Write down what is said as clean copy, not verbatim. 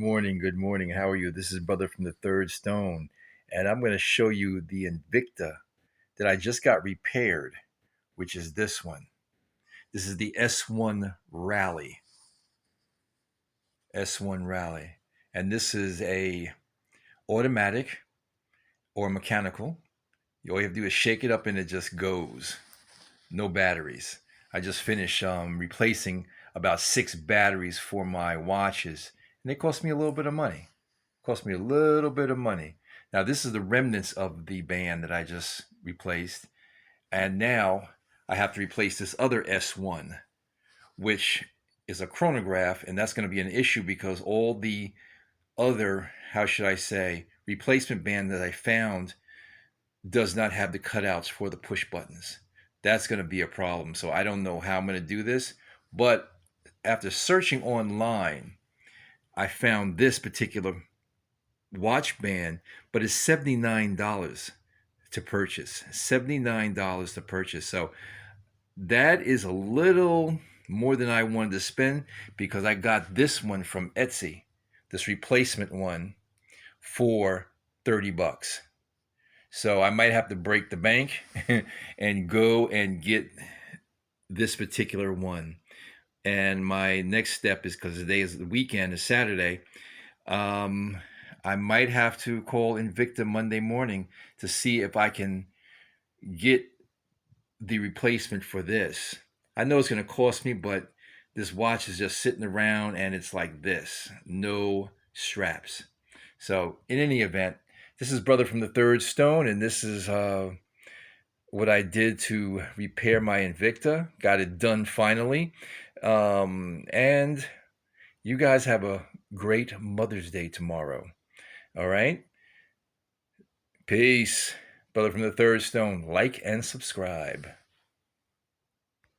morning. Good morning. How are you? This is Brother from the Third Stone, and I'm going to show you the Invicta that I just got repaired, which is this one. This is the S1 Rally. S1 Rally. And this is a automatic or mechanical. All you have to do is shake it up and it just goes. No batteries. I just finished replacing about 6 batteries for my watches, and they cost me a little bit of money. Cost me a little bit of money. Now, this is the remnants of the band that I just replaced. And now I have to replace this other S1, which is a chronograph. And that's going to be an issue because all the other, how should I say, replacement band that I found does not have the cutouts for the push buttons. That's going to be a problem. So I don't know how I'm going to do this. But after searching online, I found this particular watch band, but it's $79 to purchase. $79 to purchase. So that is a little more than I wanted to spend because I got this one from Etsy, this replacement one, for 30 bucks. So I might have to break the bank and go and get this particular one. And my next step is, because today is the weekend, is Saturday, I might have to call Invicta Monday morning to see if I can get the replacement for this. I know it's going to cost me, but this watch is just sitting around and it's like this, no straps. So in any event, this is Brother from the Third Stone, and this is what I did to repair my Invicta. Got it done finally. And you guys have a great Mother's Day tomorrow. All right? Peace. Brother from the Third Stone. Like and subscribe.